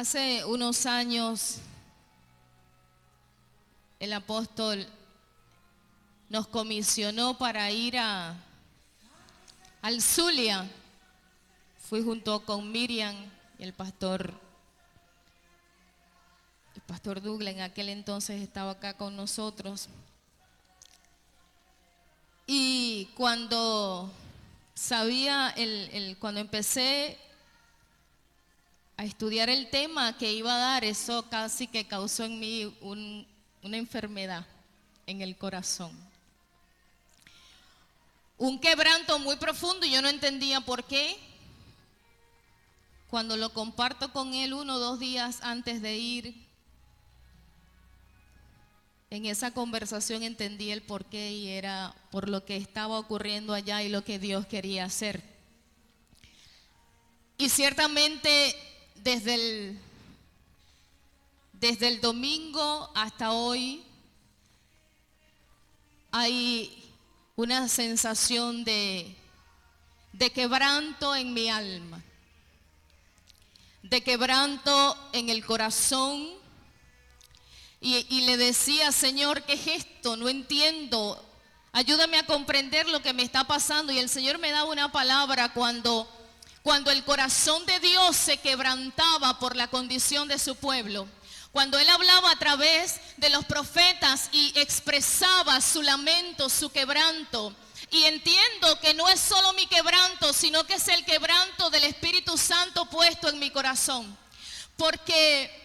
Hace unos años el apóstol nos comisionó para ir al Zulia. Fui junto con Miriam y el pastor Douglas, en aquel entonces estaba acá con nosotros. Y cuando cuando empecé a estudiar el tema que iba a dar, eso casi que causó en mí una enfermedad en el corazón. Un quebranto muy profundo y yo no entendía por qué. Cuando lo comparto con él 1 o 2 días antes de ir, en esa conversación entendí el porqué y era por lo que estaba ocurriendo allá y lo que Dios quería hacer. Y ciertamente desde el domingo hasta hoy hay una sensación de quebranto en mi alma, de quebranto en el corazón. Y le decía: Señor, ¿qué es esto? No entiendo. Ayúdame a comprender lo que me está pasando. Y el Señor me daba una palabra cuando el corazón de Dios se quebrantaba por la condición de su pueblo. Cuando Él hablaba a través de los profetas y expresaba su lamento, su quebranto. Y entiendo que no es solo mi quebranto, sino que es el quebranto del Espíritu Santo puesto en mi corazón. Porque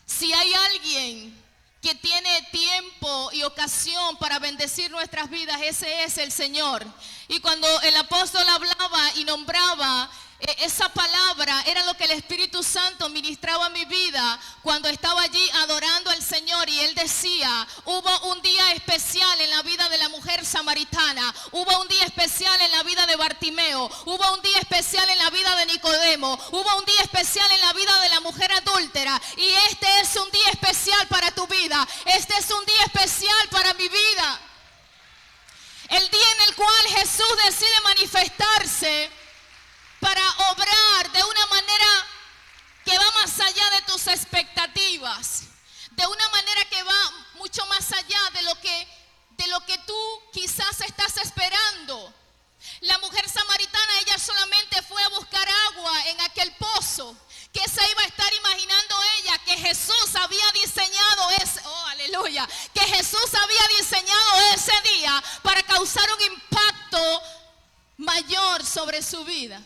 si hay alguien que tiene tiempo y ocasión para bendecir nuestras vidas, ese es el Señor. Y cuando el apóstol hablaba y nombraba esa palabra, era lo que el Espíritu Santo ministraba a mi vida cuando estaba allí adorando al Señor. Y él decía: hubo un día especial en la vida de la mujer samaritana, hubo un día especial en la vida de Bartimeo, hubo un día especial en la vida de Nicodemo, hubo un día especial en la vida de la mujer adúltera. Y este es un día especial para tu vida, este es un día especial para mi vida. El día en el cual Jesús decide manifestarse para obrar de una manera que va más allá de tus expectativas, de una manera que va mucho más allá de lo que tú quizás estás esperando. La mujer samaritana, ella solamente fue a buscar agua en aquel pozo. ¿Qué se iba a estar imaginando ella? Que Jesús había diseñado aleluya, que Jesús había diseñado ese día para causar un impacto mayor sobre su vida.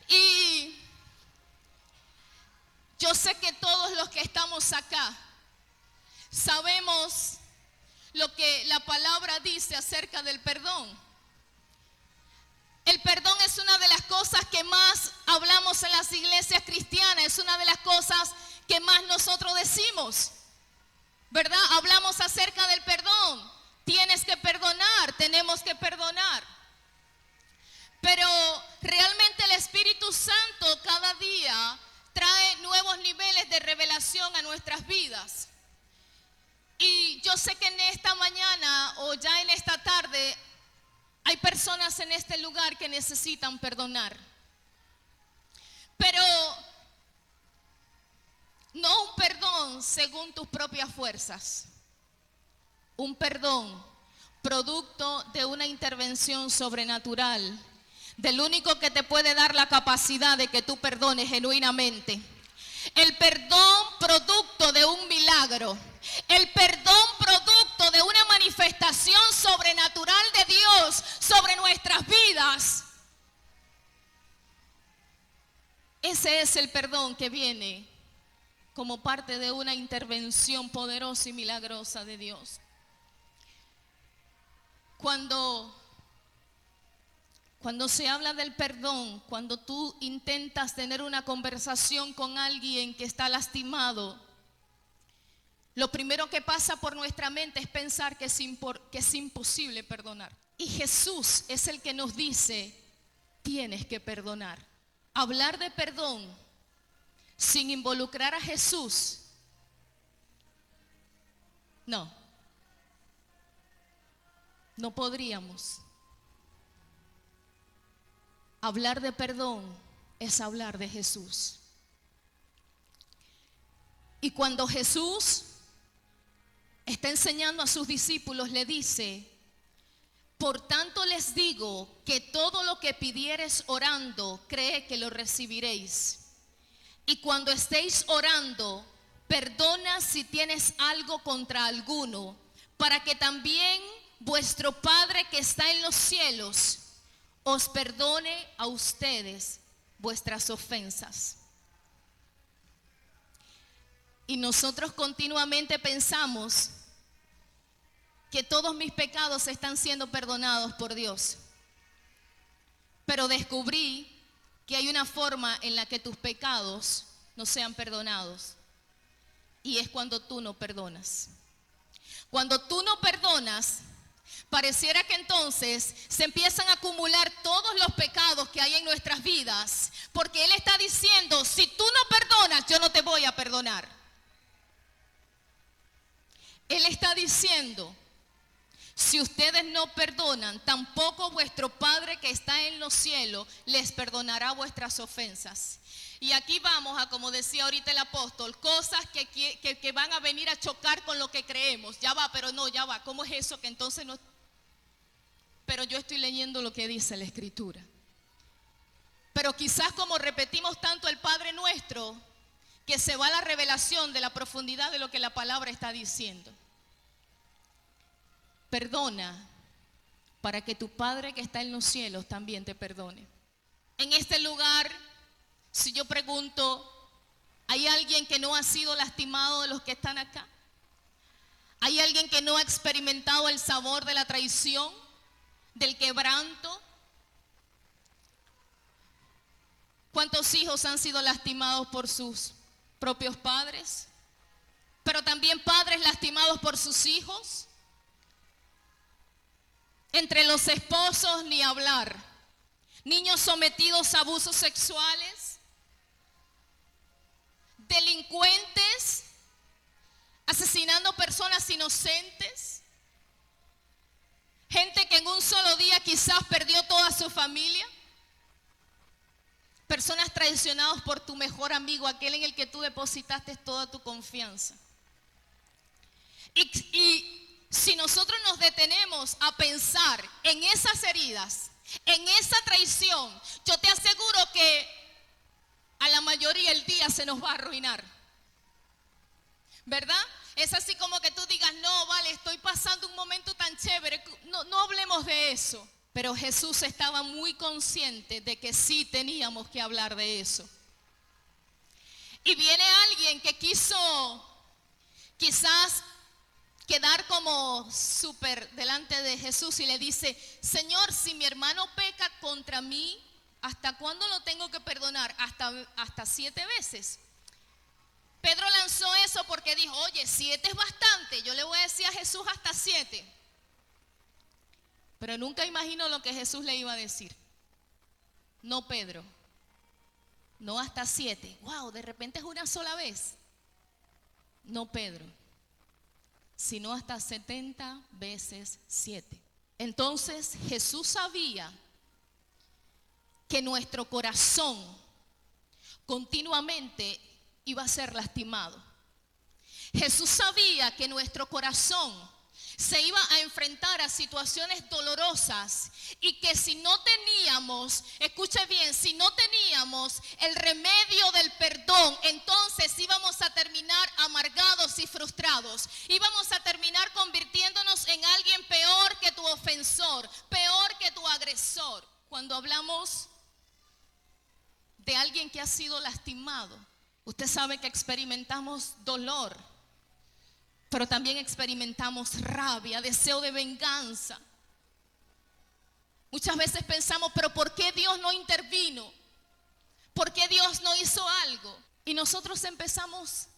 Y yo sé que todos los que estamos acá sabemos lo que la palabra dice acerca del perdón. El perdón es una de las cosas que más hablamos en las iglesias cristianas, es una de las cosas que más nosotros decimos, ¿verdad? Hablamos acerca del perdón. Tienes que perdonar, tenemos que perdonar. Pero realmente el Espíritu Santo cada día trae nuevos niveles de revelación a nuestras vidas. Y yo sé que en esta mañana o ya en esta tarde hay personas en este lugar que necesitan perdonar. Pero no un perdón según tus propias fuerzas. Un perdón producto de una intervención sobrenatural, del único que te puede dar la capacidad de que tú perdones genuinamente. El perdón producto de un milagro. El perdón producto de una manifestación sobrenatural de Dios sobre nuestras vidas. Ese es el perdón que viene como parte de una intervención poderosa y milagrosa de Dios. Cuando se habla del perdón, cuando tú intentas tener una conversación con alguien que está lastimado, lo primero que pasa por nuestra mente es pensar que es imposible perdonar. Y Jesús es el que nos dice: tienes que perdonar. Hablar de perdón sin involucrar a Jesús, no podríamos. Hablar de perdón es hablar de Jesús. Y cuando Jesús está enseñando a sus discípulos, le dice: por tanto les digo que todo lo que pidiereis orando, cree que lo recibiréis. Y cuando estéis orando, perdona si tienes algo contra alguno, para que también vuestro Padre que está en los cielos os perdone a ustedes vuestras ofensas. Y nosotros continuamente pensamos que todos mis pecados están siendo perdonados por Dios. Pero descubrí que hay una forma en la que tus pecados no sean perdonados. Y es cuando tú no perdonas. Cuando tú no perdonas, pareciera que entonces se empiezan a acumular todos los pecados que hay en nuestras vidas. Porque Él está diciendo: si tú no perdonas, yo no te voy a perdonar. Él está diciendo: si ustedes no perdonan, tampoco vuestro Padre que está en los cielos les perdonará vuestras ofensas. Y aquí vamos a, como decía ahorita el apóstol, cosas que van a venir a chocar con lo que creemos. Ya va, pero no, ya va. ¿Cómo es eso que entonces no? Pero yo estoy leyendo lo que dice la Escritura. Pero quizás como repetimos tanto el Padre Nuestro, que se va a la revelación de la profundidad de lo que la palabra está diciendo. Perdona para que tu Padre que está en los cielos también te perdone. En este lugar, si yo pregunto, ¿hay alguien que no ha sido lastimado de los que están acá? ¿Hay alguien que no ha experimentado el sabor de la traición, del quebranto? ¿Cuántos hijos han sido lastimados por sus propios padres? Pero también padres lastimados por sus hijos. Entre los esposos ni hablar. Niños sometidos a abusos sexuales. Delincuentes asesinando personas inocentes. Gente que en un solo día quizás perdió toda su familia. Personas traicionadas por tu mejor amigo, aquel en el que tú depositaste toda tu confianza. Y si nosotros nos detenemos a pensar en esas heridas, en esa traición, yo te aseguro que a la mayoría el día se nos va a arruinar. ¿Verdad? Es así como que tú digas: no, vale, estoy pasando un momento tan chévere. No hablemos de eso. Pero Jesús estaba muy consciente de que sí teníamos que hablar de eso. Y viene alguien que quiso quizás quedar como súper delante de Jesús y le dice: Señor, si mi hermano peca contra mí, ¿hasta cuándo lo tengo que perdonar? Hasta 7 veces. Pedro lanzó eso porque dijo: oye, 7 es bastante, yo le voy a decir a Jesús hasta 7. Pero nunca imaginó lo que Jesús le iba a decir. No, Pedro, no hasta 7. Wow, de repente es una sola vez. No, Pedro, sino hasta 70 veces 7. Entonces Jesús sabía que nuestro corazón continuamente iba a ser lastimado. Jesús sabía que nuestro corazón se iba a enfrentar a situaciones dolorosas y que si no teníamos, escuche bien, si no teníamos el remedio del perdón, entonces íbamos a terminar amargados y frustrados. Íbamos a terminar convirtiéndonos en alguien peor que tu ofensor, peor que tu agresor. Cuando hablamos de alguien que ha sido lastimado, usted sabe que experimentamos dolor, pero también experimentamos rabia, deseo de venganza. Muchas veces pensamos: pero ¿por qué Dios no intervino? ¿Por qué Dios no hizo algo? Y nosotros empezamos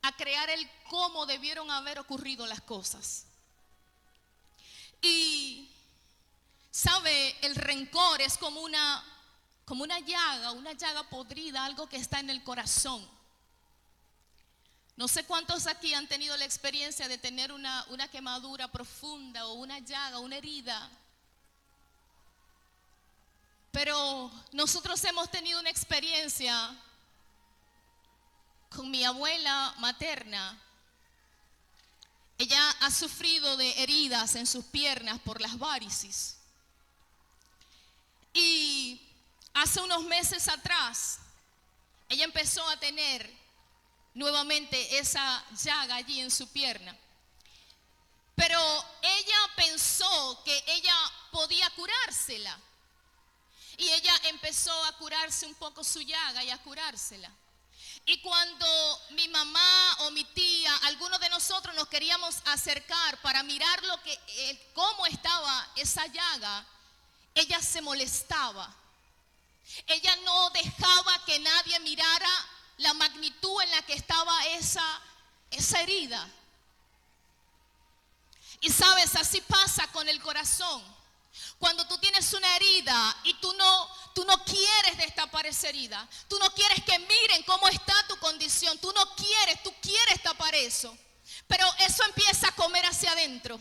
a crear el cómo debieron haber ocurrido las cosas. Y sabe, el rencor es como una llaga podrida, algo que está en el corazón. No sé cuántos aquí han tenido la experiencia de tener una quemadura profunda o una llaga, una herida. Pero nosotros hemos tenido una experiencia con mi abuela materna, ella ha sufrido de heridas en sus piernas por las varices. Y hace unos meses atrás, ella empezó a tener nuevamente esa llaga allí en su pierna. Pero ella pensó que ella podía curársela. Y ella empezó a curarse un poco su llaga y a curársela. Y cuando mi mamá o mi tía, algunos de nosotros nos queríamos acercar para mirar cómo estaba esa llaga, ella se molestaba. Ella no dejaba que nadie mirara la magnitud en la que estaba esa herida. Y sabes, así pasa con el corazón. Cuando tú tienes una herida y tú no quieres destapar esa herida, tú no quieres que miren cómo está tu condición, tú quieres tapar eso. Pero eso empieza a comer hacia adentro.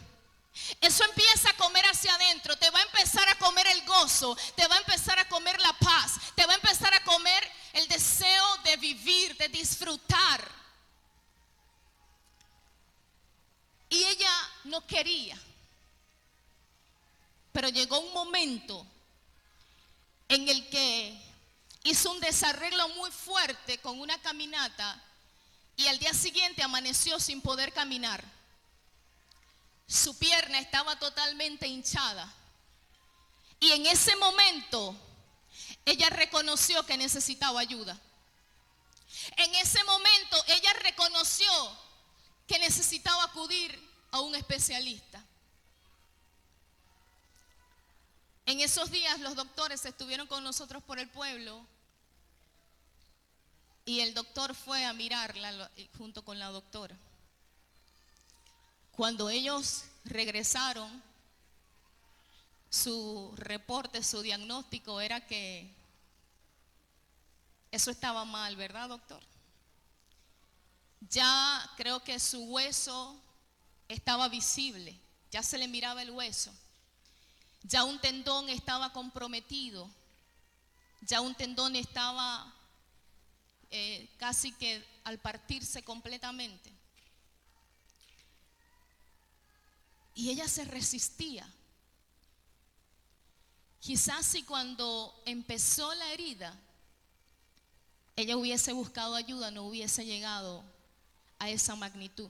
Eso empieza a comer hacia adentro, te va a empezar a comer el gozo, te va a empezar a comer la paz, te va a empezar a comer el deseo de vivir, de disfrutar. Y ella no quería. Pero llegó un momento en el que hizo un desarreglo muy fuerte con una caminata y al día siguiente amaneció sin poder caminar. Su pierna estaba totalmente hinchada. Y en ese momento ella reconoció que necesitaba ayuda. En ese momento ella reconoció que necesitaba acudir a un especialista. En esos días los doctores estuvieron con nosotros por el pueblo y el doctor fue a mirarla junto con la doctora. Cuando ellos regresaron, su reporte, su diagnóstico era que eso estaba mal, ¿verdad, doctor? Ya creo que su hueso estaba visible, ya se le miraba el hueso. Ya un tendón estaba comprometido, ya un tendón estaba casi que al partirse completamente. Y ella se resistía. Quizás si cuando empezó la herida, ella hubiese buscado ayuda, no hubiese llegado a esa magnitud.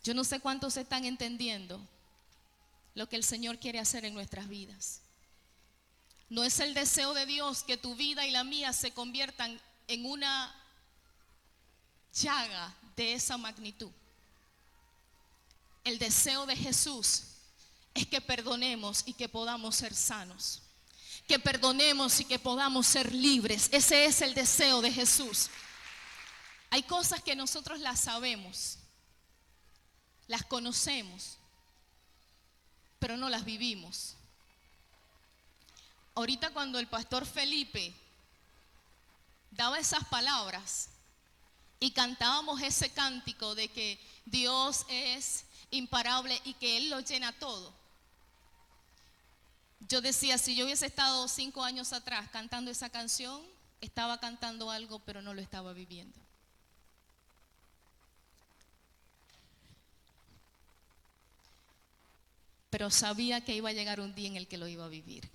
Yo no sé cuántos están entendiendo lo que el Señor quiere hacer en nuestras vidas. No es el deseo de Dios que tu vida y la mía se conviertan en una llaga de esa magnitud. El deseo de Jesús es que perdonemos y que podamos ser sanos. Que perdonemos y que podamos ser libres. Ese es el deseo de Jesús. Hay cosas que nosotros las sabemos, las conocemos, pero no las vivimos. Ahorita cuando el pastor Felipe daba esas palabras y cantábamos ese cántico de que Dios es imparable y que Él lo llena todo, yo decía, si yo hubiese estado 5 años atrás cantando esa canción, estaba cantando algo pero no lo estaba viviendo. Pero sabía que iba a llegar un día en el que lo iba a vivir.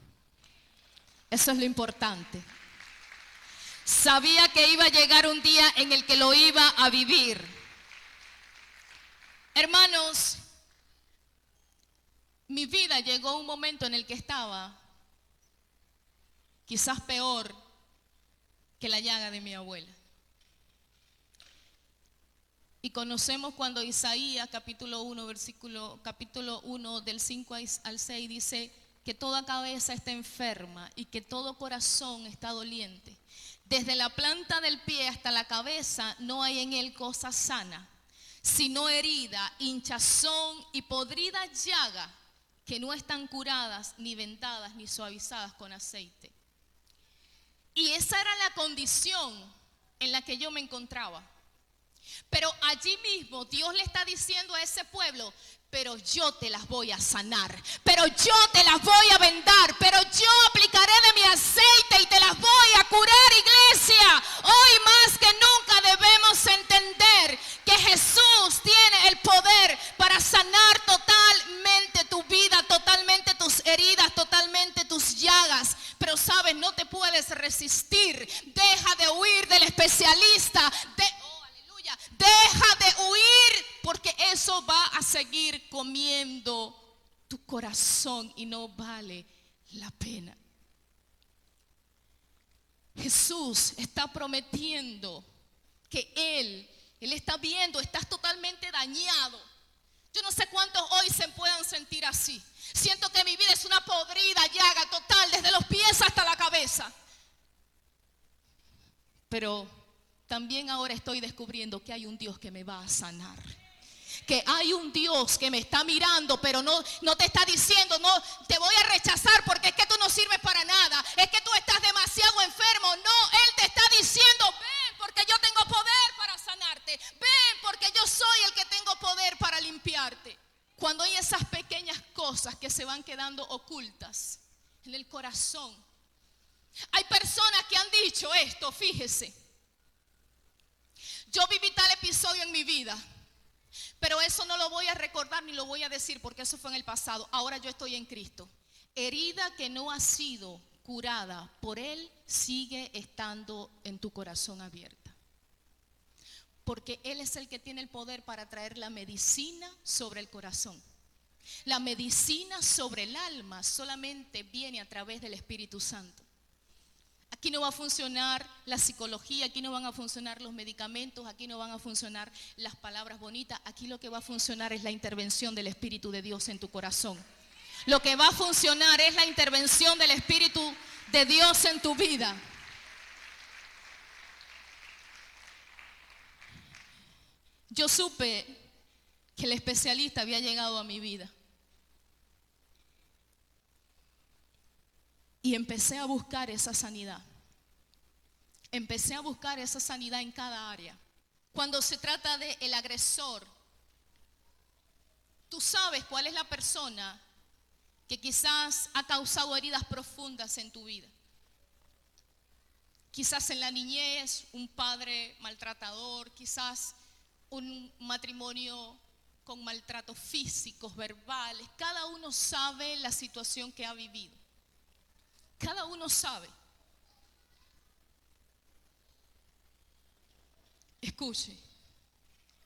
Eso es lo importante. Sabía que iba a llegar un día en el que lo iba a vivir. Hermanos, mi vida llegó a un momento en el que estaba quizás peor que la llaga de mi abuela. Y conocemos cuando Isaías capítulo 1 del 5 al 6 dice que toda cabeza está enferma y que todo corazón está doliente. Desde la planta del pie hasta la cabeza no hay en él cosa sana, sino herida, hinchazón y podrida llaga que no están curadas, ni vendadas, ni suavizadas con aceite. Y esa era la condición en la que yo me encontraba. Pero allí mismo Dios le está diciendo a ese pueblo: pero yo te las voy a sanar, pero yo te las voy a vendar, pero yo aplicaré de mi aceite y te las voy a curar, iglesia. Hoy más que nunca debemos entender que Jesús tiene el poder para sanar totalmente tu vida, totalmente tus heridas, totalmente tus llagas. Pero sabes, no te puedes resistir. Deja de huir del especialista. Deja de huir, porque eso va a seguir comiendo tu corazón y no vale la pena. Jesús está prometiendo que Él está viendo, estás totalmente dañado. Yo no sé cuántos hoy se puedan sentir así. Siento que mi vida es una podrida llaga total, desde los pies hasta la cabeza. Pero también ahora estoy descubriendo que hay un Dios que me va a sanar. Que hay un Dios que me está mirando, pero no te está diciendo: no, te voy a rechazar porque es que tú no sirves para nada, es que tú estás demasiado enfermo. No, Él te está diciendo: ven porque yo tengo poder para sanarte. Ven porque yo soy el que tengo poder para limpiarte. Cuando hay esas pequeñas cosas que se van quedando ocultas en el corazón. Hay personas que han dicho esto, fíjese: yo viví tal episodio en mi vida, pero eso no lo voy a recordar ni lo voy a decir porque eso fue en el pasado. Ahora yo estoy en Cristo. Herida que no ha sido curada por Él sigue estando en tu corazón abierta. Porque Él es el que tiene el poder para traer la medicina sobre el corazón. La medicina sobre el alma solamente viene a través del Espíritu Santo. Aquí no va a funcionar la psicología, aquí no van a funcionar los medicamentos, aquí no van a funcionar las palabras bonitas. Aquí lo que va a funcionar es la intervención del Espíritu de Dios en tu corazón. Lo que va a funcionar es la intervención del Espíritu de Dios en tu vida. Yo supe que el especialista había llegado a mi vida. Y empecé a buscar esa sanidad. Empecé a buscar esa sanidad en cada área. Cuando se trata del agresor, tú sabes cuál es la persona que quizás ha causado heridas profundas en tu vida. Quizás en la niñez, un padre maltratador, quizás un matrimonio con maltratos físicos, verbales. Cada uno sabe la situación que ha vivido. Cada uno sabe. Escuche,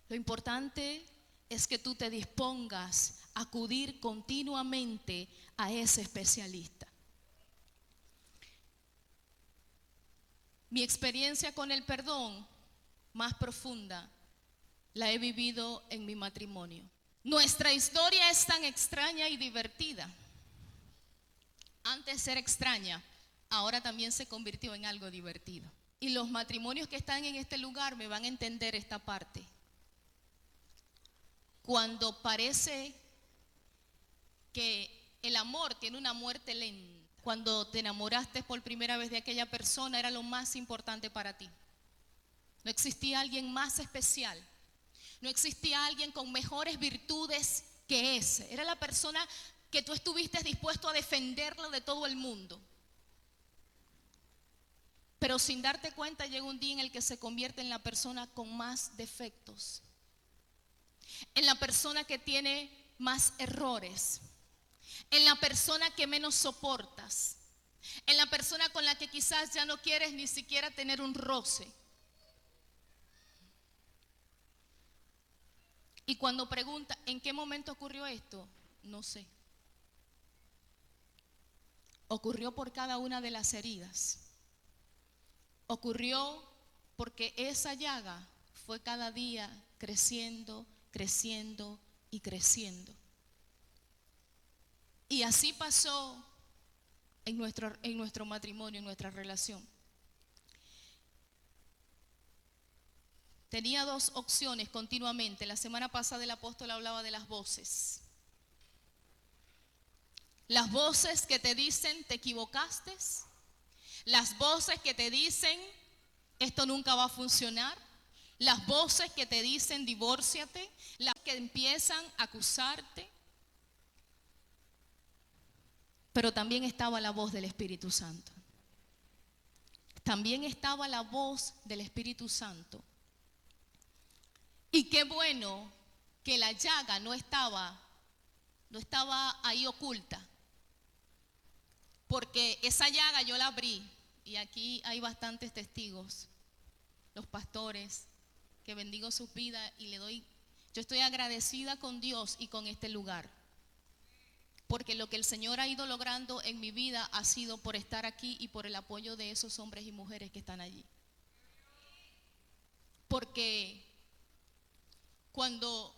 lo importante es que tú te dispongas a acudir continuamente a ese especialista. Mi experiencia con el perdón más profunda la he vivido en mi matrimonio. Nuestra historia es tan extraña y divertida. Antes de ser extraña, ahora también se convirtió en algo divertido. Y los matrimonios que están en este lugar me van a entender esta parte. Cuando parece que el amor tiene una muerte lenta, cuando te enamoraste por primera vez de aquella persona, era lo más importante para ti. No existía alguien más especial. No existía alguien con mejores virtudes que ese. Era la persona que tú estuviste dispuesto a defenderlo de todo el mundo. Pero sin darte cuenta llega un día en el que se convierte en la persona con más defectos, en la persona que tiene más errores, en la persona que menos soportas, en la persona con la que quizás ya no quieres ni siquiera tener un roce. Y cuando pregunta, ¿en qué momento ocurrió esto? No sé. Ocurrió por cada una de las heridas. Ocurrió porque esa llaga fue cada día creciendo, creciendo y creciendo. Y así pasó en nuestro matrimonio, en nuestra relación. Tenía dos opciones continuamente. La semana pasada el apóstol hablaba de las voces. Las voces que te dicen te equivocaste. Las voces que te dicen esto nunca va a funcionar. las voces que te dicen divórciate, las que empiezan a acusarte. Pero también estaba la voz del Espíritu Santo. También estaba la voz del Espíritu Santo. Y qué bueno que la llaga no estaba ahí oculta. Porque esa llaga yo la abrí, y aquí hay bastantes testigos, los pastores, que bendigo sus vidas y yo estoy agradecida con Dios y con este lugar. Porque lo que el Señor ha ido logrando en mi vida ha sido por estar aquí y por el apoyo de esos hombres y mujeres que están allí. Porque cuando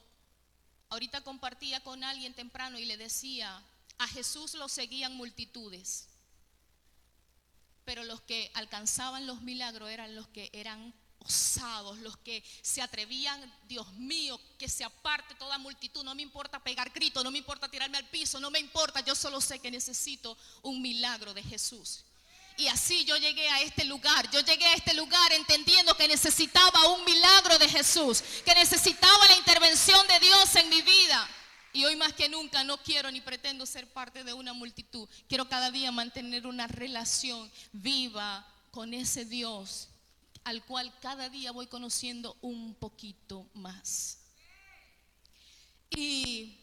ahorita compartía con alguien temprano y le decía, a Jesús lo seguían multitudes, pero los que alcanzaban los milagros eran los que eran osados, los que se atrevían. Dios mío, que se aparte toda multitud, no me importa pegar gritos, no me importa tirarme al piso, no me importa, yo solo sé que necesito un milagro de Jesús. Y así yo llegué a este lugar, entendiendo que necesitaba un milagro de Jesús, que necesitaba la intervención de Dios en mi vida. Y hoy más que nunca no quiero ni pretendo ser parte de una multitud. Quiero cada día mantener una relación viva con ese Dios al cual cada día voy conociendo un poquito más. Y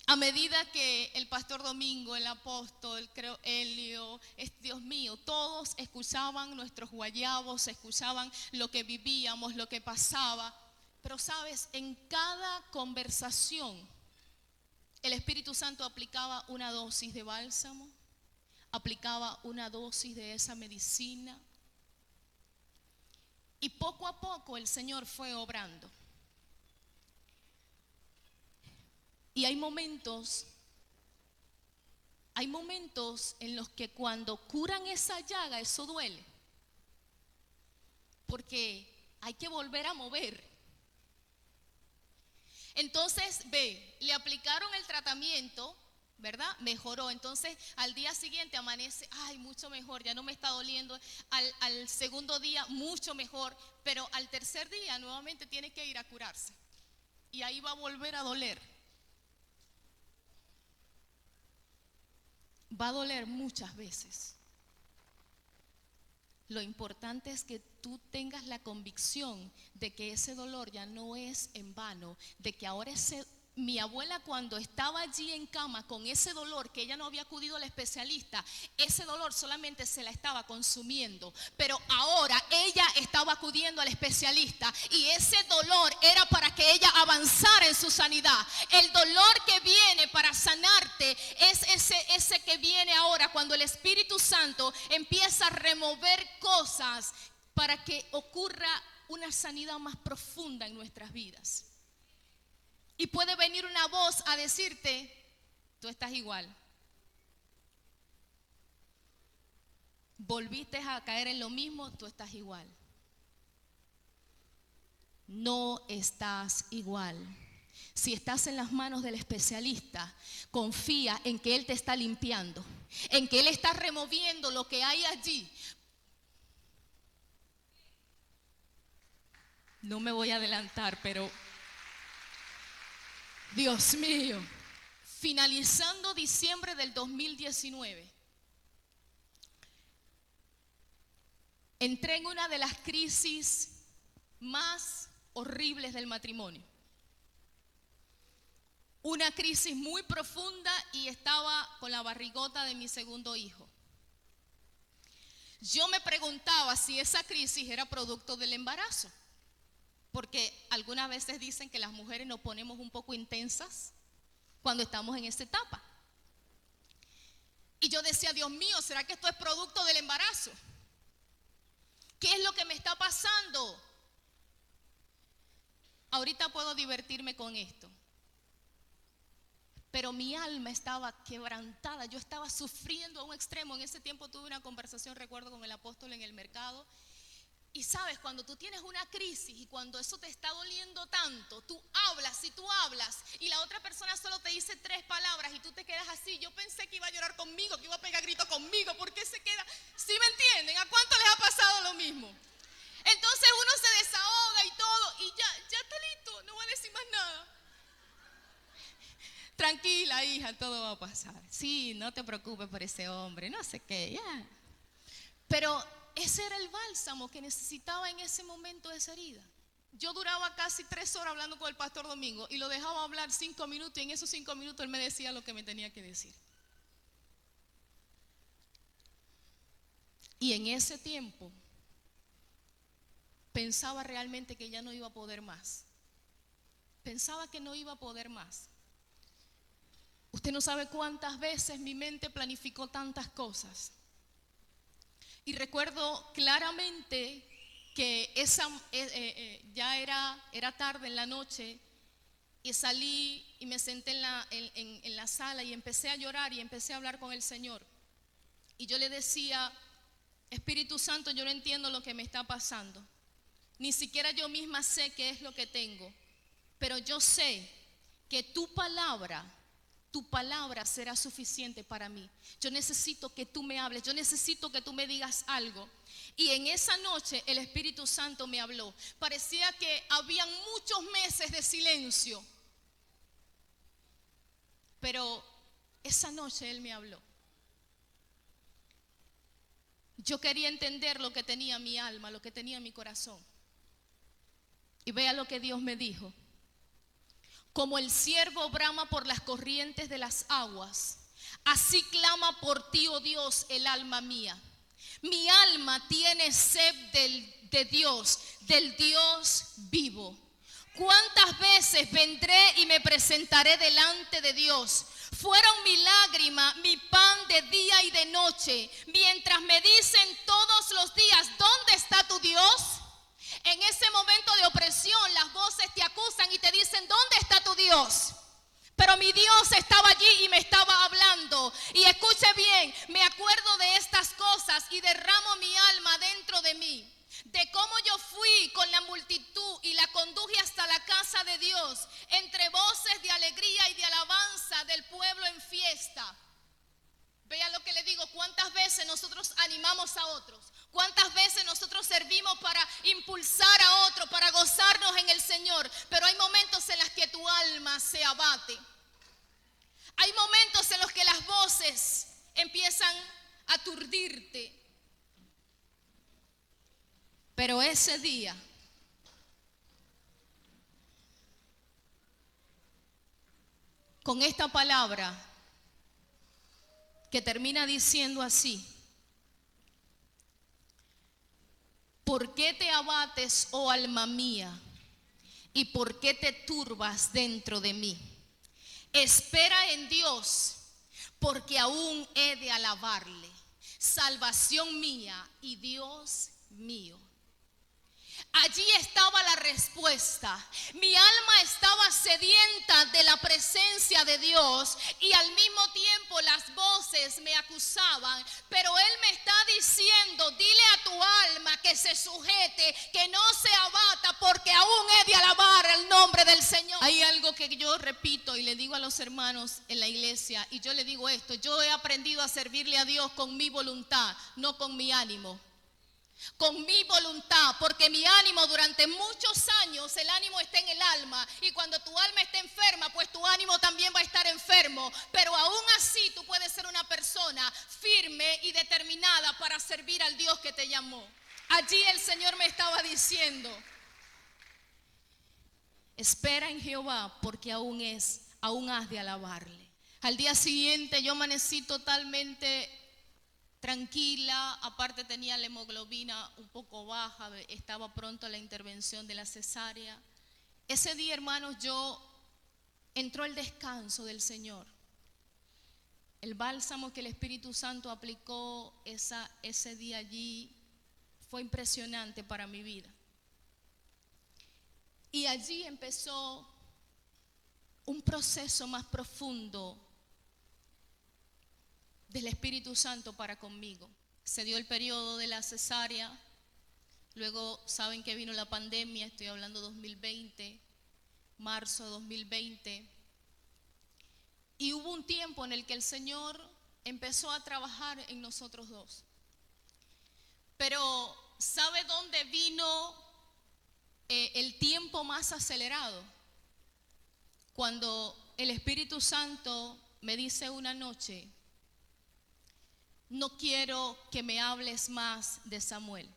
a medida que el pastor Domingo, el apóstol, creo Helio, Dios mío, todos escuchaban nuestros guayabos, escuchaban lo que vivíamos, lo que pasaba. Pero sabes, en cada conversación el Espíritu Santo aplicaba una dosis de bálsamo, aplicaba una dosis de esa medicina. Y poco a poco el Señor fue obrando. Y hay momentos en los que cuando curan esa llaga, eso duele. Porque hay que volver a mover. Entonces, le aplicaron el tratamiento, ¿verdad? Mejoró. Entonces, al día siguiente amanece, ay, mucho mejor, ya no me está doliendo. Al segundo día, mucho mejor. Pero al tercer día, nuevamente tiene que ir a curarse. Y ahí va a volver a doler. Va a doler muchas veces. Lo importante es que tú tengas la convicción de que ese dolor ya no es en vano, de que ahora mi abuela cuando estaba allí en cama con ese dolor, que ella no había acudido al especialista, ese dolor solamente se la estaba consumiendo, pero ahora ella estaba acudiendo al especialista y ese dolor era para que ella avanzara en su sanidad. El dolor que viene para sanarte es ese que viene ahora cuando el Espíritu Santo empieza a remover cosas para que ocurra una sanidad más profunda en nuestras vidas. Y puede venir una voz a decirte, tú estás igual. Volviste a caer en lo mismo, tú estás igual. No estás igual. Si estás en las manos del especialista, confía en que Él te está limpiando, en que Él está removiendo lo que hay allí. No me voy a adelantar, pero Dios mío, finalizando diciembre del 2019, entré en una de las crisis más horribles del matrimonio. Una crisis muy profunda y estaba con la barrigota de mi segundo hijo. Yo me preguntaba si esa crisis era producto del embarazo. Porque algunas veces dicen que las mujeres nos ponemos un poco intensas cuando estamos en esta etapa. Y yo decía, Dios mío, ¿será que esto es producto del embarazo? ¿Qué es lo que me está pasando? Ahorita puedo divertirme con esto. Pero mi alma estaba quebrantada, yo estaba sufriendo a un extremo. En ese tiempo tuve una conversación, recuerdo, con el apóstol en el mercado. Y sabes, cuando tú tienes una crisis y cuando eso te está doliendo tanto, tú hablas y la otra persona solo te dice 3 palabras y tú te quedas así. Yo pensé que iba a llorar conmigo, que iba a pegar grito conmigo, ¿por qué se queda? ¿Sí me entienden? ¿A cuánto les ha pasado lo mismo? Entonces uno se desahoga y todo, y ya está listo, no va a decir más nada. Tranquila, hija, todo va a pasar. Sí, no te preocupes por ese hombre, no sé qué, ya. Pero ese era el bálsamo que necesitaba en ese momento esa herida. Yo duraba casi 3 horas hablando con el pastor Domingo y lo dejaba hablar 5 minutos, y en esos 5 minutos él me decía lo que me tenía que decir. Y en ese tiempo pensaba realmente que ya no iba a poder más. Pensaba que no iba a poder más. Usted no sabe cuántas veces mi mente planificó tantas cosas. Y recuerdo claramente que ya era tarde en la noche, y salí y me senté en la sala y empecé a llorar y empecé a hablar con el Señor. Y yo le decía: Espíritu Santo, yo no entiendo lo que me está pasando. Ni siquiera yo misma sé qué es lo que tengo. Pero yo sé que tu palabra será suficiente para mí. Yo necesito que tú me hables, yo necesito que tú me digas algo. Y en esa noche el Espíritu Santo me habló. Parecía que habían muchos meses de silencio, pero esa noche Él me habló. Yo quería entender lo que tenía mi alma, lo que tenía mi corazón. Y vea lo que Dios me dijo: como el ciervo brama por las corrientes de las aguas, así clama por ti, oh Dios, el alma mía. Mi alma tiene sed de Dios, del Dios vivo. ¿Cuántas veces vendré y me presentaré delante de Dios? Fueron mi lágrima, mi pan de día y de noche, mientras me dicen todos los días: ¿dónde está tu Dios? En ese momento de opresión, las voces te acusan y te dicen: ¿dónde está tu Dios? Pero mi Dios estaba allí y me estaba hablando. Y escuche bien, me acuerdo de estas cosas y derramo mi alma dentro de mí, de cómo yo fui con la multitud y la conduje hasta la casa de Dios, entre voces de alegría y de alabanza del pueblo en fiesta. Vea lo que le digo: cuántas veces nosotros animamos a otros, cuántas veces nosotros servimos para impulsar a otros, para gozarnos en el Señor, pero hay momentos en los que tu alma se abate. Hay momentos en los que las voces empiezan a aturdirte. Pero ese día, con esta palabra que termina diciendo así: ¿por qué te abates, oh alma mía? ¿Y por qué te turbas dentro de mí? Espera en Dios, porque aún he de alabarle, salvación mía y Dios mío. Allí estaba la respuesta. Mi alma estaba sedienta de la presencia de Dios, y al mismo tiempo las voces me acusaban. Pero Él me está diciendo: dile a tu alma que se sujete, que no se abata, porque aún he de alabar el nombre del Señor. Hay algo que yo repito y le digo a los hermanos en la iglesia, y yo le digo esto: yo he aprendido a servirle a Dios con mi voluntad, no con mi ánimo. Con mi voluntad, porque mi ánimo, durante muchos años el ánimo está en el alma, y cuando tu alma está enferma, pues tu ánimo también va a estar enfermo. Pero aún así tú puedes ser una persona firme y determinada para servir al Dios que te llamó. Allí el Señor me estaba diciendo: espera en Jehová, porque aún has de alabarle. Al día siguiente yo amanecí totalmente tranquila. Aparte tenía la hemoglobina un poco baja, estaba pronto a la intervención de la cesárea. Ese día, hermanos, entró el descanso del Señor. El bálsamo que el Espíritu Santo aplicó ese día allí fue impresionante para mi vida. Y allí empezó un proceso más profundo del Espíritu Santo para conmigo. Se dio el periodo de la cesárea, luego saben que vino la pandemia, estoy hablando 2020, marzo de 2020, y hubo un tiempo en el que el Señor empezó a trabajar en nosotros dos. Pero ¿sabe dónde vino el tiempo más acelerado? Cuando el Espíritu Santo me dice una noche: no quiero que me hables más de Samuel.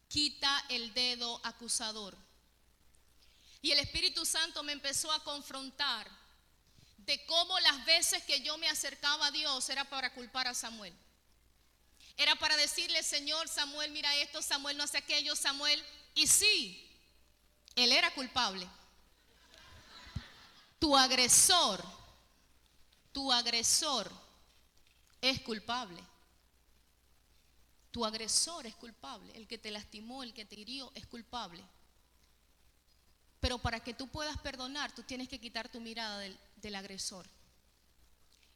Quita el dedo acusador. Y el Espíritu Santo me empezó a confrontar de cómo las veces que yo me acercaba a Dios era para culpar a Samuel. Era para decirle: Señor, Samuel mira esto, Samuel no hace aquello, Samuel. Y sí, él era culpable. Tu agresor es culpable. Tu agresor es culpable. El que te lastimó, el que te hirió es culpable. Pero para que tú puedas perdonar, tú tienes que quitar tu mirada del agresor.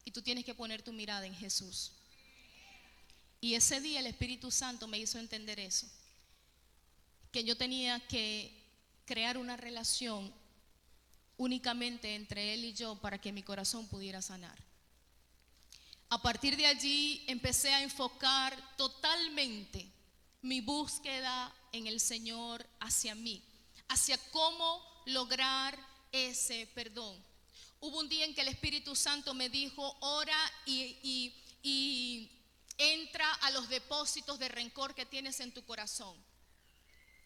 Y tú tienes que poner tu mirada en Jesús. Y ese día el Espíritu Santo me hizo entender eso. Que yo tenía que crear una relación únicamente entre Él y yo para que mi corazón pudiera sanar. A partir de allí empecé a enfocar totalmente mi búsqueda en el Señor hacia mí, hacia cómo lograr ese perdón. Hubo un día en que el Espíritu Santo me dijo: ora y entra a los depósitos de rencor que tienes en tu corazón.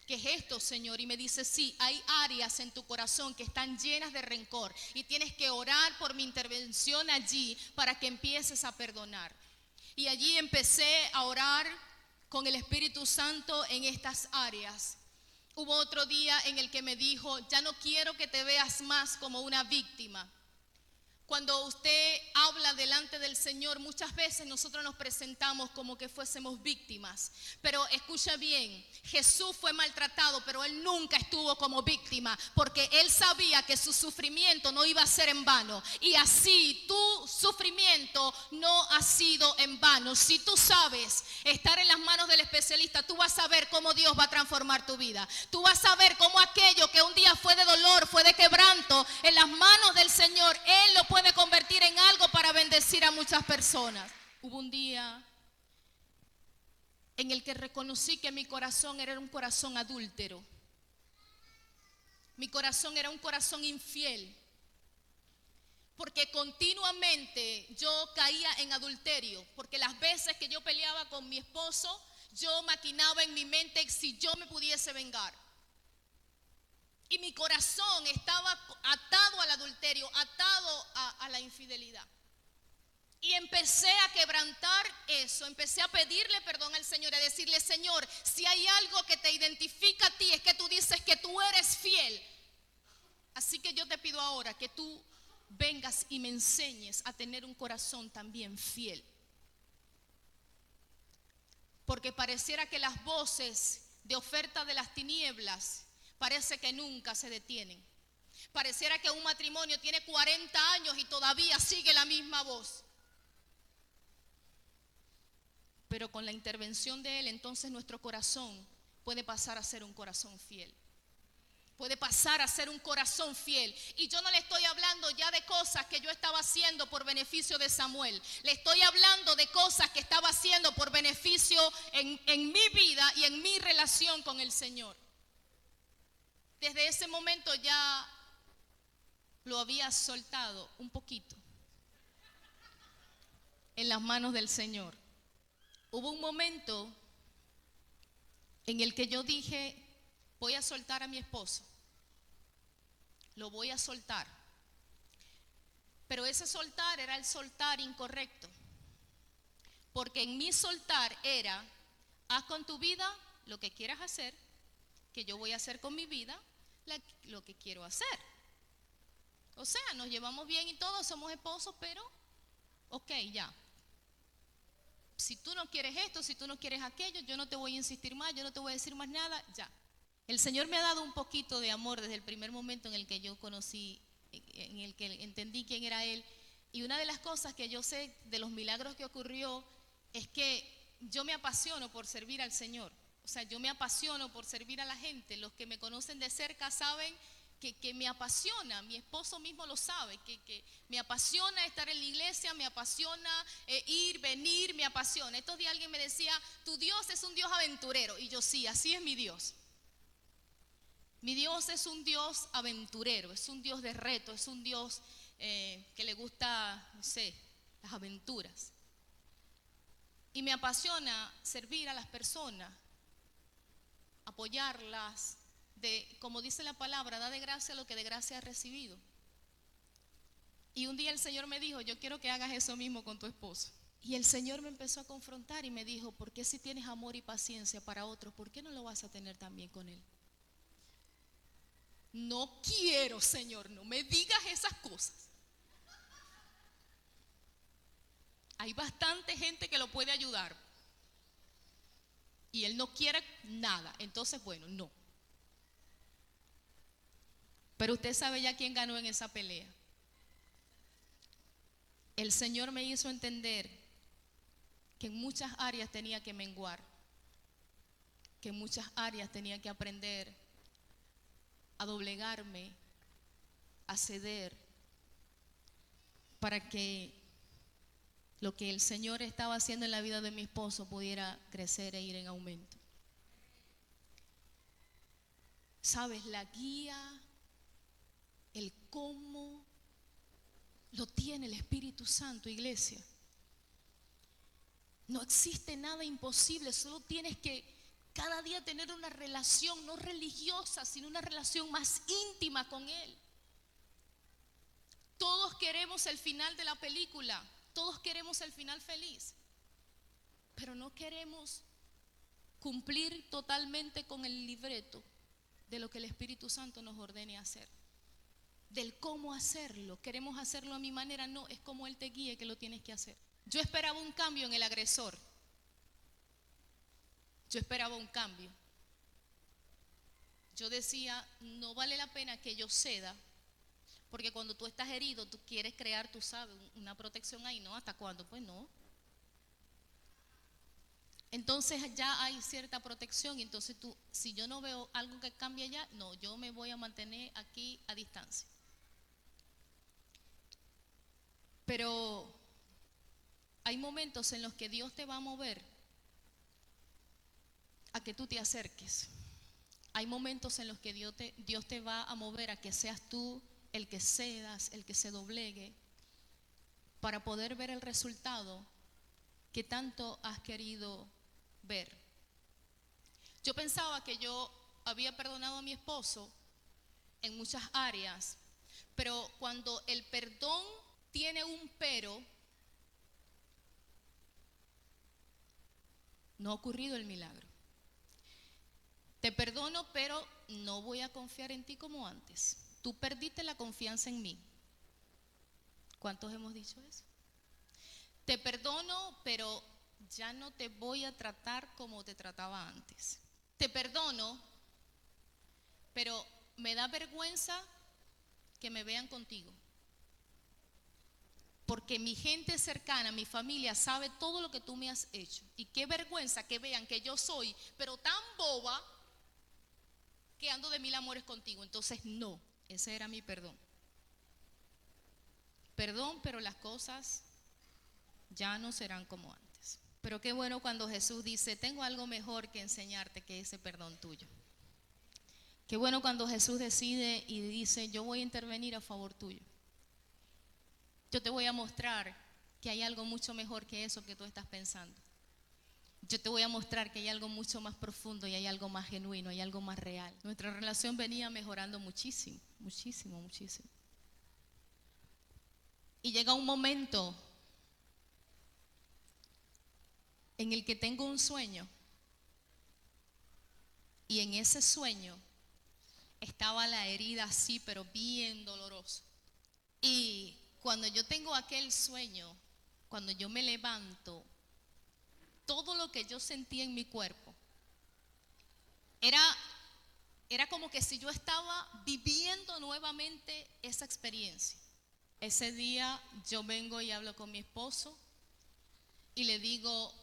¿Qué es esto, Señor? Y me dice: sí, hay áreas en tu corazón que están llenas de rencor y tienes que orar por mi intervención allí para que empieces a perdonar. Y allí empecé a orar con el Espíritu Santo en estas áreas. Hubo otro día en el que me dijo: ya no quiero que te veas más como una víctima. Cuando usted habla delante del Señor, muchas veces nosotros nos presentamos como que fuésemos víctimas. Pero escucha bien, Jesús fue maltratado, pero Él nunca estuvo como víctima, porque Él sabía que su sufrimiento no iba a ser en vano. Y así tu sufrimiento no ha sido en vano. Si tú sabes estar en las manos del especialista, tú vas a ver cómo Dios va a transformar tu vida. Tú vas a ver cómo aquello que un día fue de dolor, fue de quebranto, en las manos del Señor, Él lo puede convertir en algo para bendecir a muchas personas. Hubo un día en el que reconocí que mi corazón era un corazón adúltero. Mi corazón era un corazón infiel, porque continuamente yo caía en adulterio, porque las veces que yo peleaba con mi esposo, yo maquinaba en mi mente si yo me pudiese vengar. Y mi corazón estaba atado al adulterio, atado a la infidelidad. Y empecé a quebrantar eso, empecé a pedirle perdón al Señor, a decirle: Señor, si hay algo que te identifica a ti, es que tú dices que tú eres fiel. Así que yo te pido ahora que tú vengas y me enseñes a tener un corazón también fiel. Porque pareciera que las voces de oferta de las tinieblas parece que nunca se detienen. Pareciera que un matrimonio tiene 40 años y todavía sigue la misma voz. Pero con la intervención de Él, entonces nuestro corazón puede pasar a ser un corazón fiel. Puede pasar a ser un corazón fiel. Y yo no le estoy hablando ya de cosas que yo estaba haciendo por beneficio de Samuel. Le estoy hablando de cosas que estaba haciendo por beneficio en mi vida y en mi relación con el Señor. Desde ese momento ya lo había soltado un poquito en las manos del Señor. Hubo un momento en el que yo dije: voy a soltar a mi esposo, lo voy a soltar. Pero ese soltar era el soltar incorrecto, porque en mi soltar era: haz con tu vida lo que quieras hacer, que yo voy a hacer con mi vida lo que quiero hacer. O sea, nos llevamos bien y todos somos esposos, pero ok, ya. Si tú no quieres esto, si tú no quieres aquello, yo no te voy a insistir más, yo no te voy a decir más nada, ya. El Señor me ha dado un poquito de amor desde el primer momento en el que yo conocí, en el que entendí quién era Él. Y una de las cosas que yo sé de los milagros que ocurrió es que yo me apasiono por servir al Señor. O sea, yo me apasiono por servir a la gente. Los que me conocen de cerca saben que me apasiona, mi esposo mismo lo sabe, que me apasiona estar en la iglesia, me apasiona ir, venir, me apasiona. Estos días alguien me decía, tu Dios es un Dios aventurero, y yo sí, así es mi Dios. Mi Dios es un Dios aventurero, es un Dios de reto, es un Dios que le gusta, no sé, las aventuras. Y me apasiona servir a las personas, apoyarlas, como dice la palabra, da de gracia lo que de gracia has recibido. Y un día el Señor me dijo, yo quiero que hagas eso mismo con tu esposo. Y el Señor me empezó a confrontar y me dijo, ¿por qué si tienes amor y paciencia para otros, por qué no lo vas a tener también con él? No quiero, Señor, no me digas esas cosas. Hay bastante gente que lo puede ayudar y él no quiere nada, entonces bueno, no. Pero usted sabe ya quién ganó en esa pelea. El Señor me hizo entender que en muchas áreas tenía que menguar, que en muchas áreas tenía que aprender a doblegarme, a ceder, para que lo que el Señor estaba haciendo en la vida de mi esposo pudiera crecer e ir en aumento. ¿Sabes? La guía, el cómo, lo tiene el Espíritu Santo, iglesia. No existe nada imposible, solo tienes que cada día tener una relación no religiosa, sino una relación más íntima con Él. Todos queremos el final de la película, todos queremos el final feliz, pero no queremos cumplir totalmente con el libreto de lo que el Espíritu Santo nos ordene hacer, del cómo hacerlo. Queremos hacerlo a mi manera, no, es como Él te guíe que lo tienes que hacer. Yo esperaba un cambio en el agresor, yo esperaba un cambio. Yo decía, no vale la pena que yo ceda, porque cuando tú estás herido, tú quieres crear, tú sabes, una protección ahí, ¿no? ¿Hasta cuándo? Pues no. Entonces ya hay cierta protección y entonces tú, si yo no veo algo que cambie allá, no, yo me voy a mantener aquí a distancia. Pero hay momentos en los que Dios te va a mover a que tú te acerques. Hay momentos en los que Dios te va a mover a que seas tú el que cedas, el que se doblegue, para poder ver el resultado que tanto has querido ver. Yo pensaba que yo había perdonado a mi esposo en muchas áreas, pero cuando el perdón tiene un pero, no ha ocurrido el milagro. Te perdono, pero no voy a confiar en ti como antes. Tú perdiste la confianza en mí. ¿Cuántos hemos dicho eso? Te perdono, pero ya no te voy a tratar como te trataba antes. Te perdono, pero me da vergüenza que me vean contigo. Porque mi gente cercana, mi familia sabe todo lo que tú me has hecho. Y qué vergüenza que vean que yo soy, pero tan boba, que ando de mil amores contigo. Entonces no, ese era mi perdón. Perdón, pero las cosas ya no serán como antes. Pero qué bueno cuando Jesús dice, tengo algo mejor que enseñarte que ese perdón tuyo. Qué bueno cuando Jesús decide y dice, yo voy a intervenir a favor tuyo. Yo te voy a mostrar que hay algo mucho mejor que eso que tú estás pensando. Yo te voy a mostrar que hay algo mucho más profundo y hay algo más genuino, hay algo más real. Nuestra relación venía mejorando muchísimo, muchísimo, muchísimo. Y llega un momento en el que tengo un sueño y en ese sueño estaba la herida así, pero bien dolorosa. Y cuando yo tengo aquel sueño, cuando yo me levanto, todo lo que yo sentía en mi cuerpo era como que si yo estaba viviendo nuevamente esa experiencia. Ese día yo vengo y hablo con mi esposo y le digo,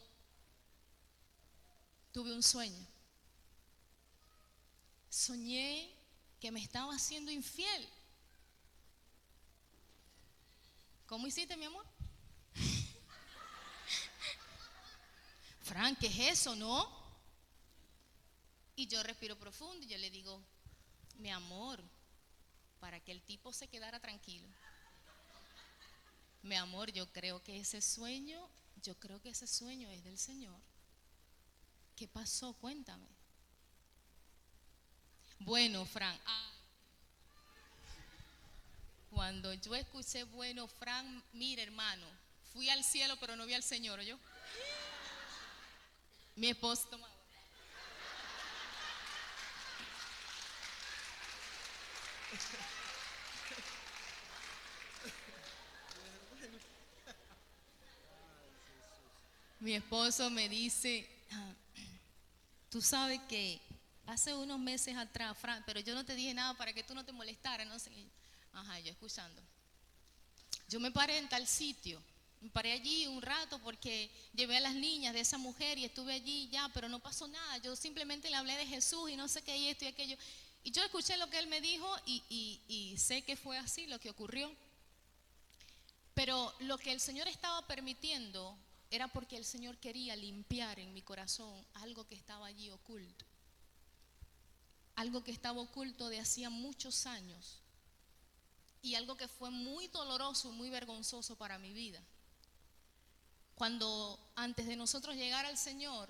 tuve un sueño. Soñé que me estaba haciendo infiel. ¿Cómo hiciste, mi amor? Fran, ¿qué es eso, no? Y yo respiro profundo y yo le digo, mi amor, para que el tipo se quedara tranquilo. Mi amor, yo creo que ese sueño es del Señor. ¿Qué pasó? Cuéntame. Bueno, Fran, cuando yo escuché, bueno, Fran, mira, hermano, fui al cielo pero no vi al Señor, ¿oyó? Mi esposo tomaba. Mi esposo me dice, tú sabes que hace unos meses atrás, Fran, pero yo no te dije nada para que tú no te molestaras, no sé. Ajá, yo escuchando. Yo me paré en tal sitio, me paré allí un rato porque llevé a las niñas de esa mujer y estuve allí ya, pero no pasó nada. Yo simplemente le hablé de Jesús y no sé qué y esto y aquello. Y yo escuché lo que él me dijo y sé que fue así lo que ocurrió. Pero lo que el Señor estaba permitiendo era porque el Señor quería limpiar en mi corazón algo que estaba allí oculto. Algo que estaba oculto de hacía muchos años. Y algo que fue muy doloroso, muy vergonzoso para mi vida. Cuando antes de nosotros llegar al Señor,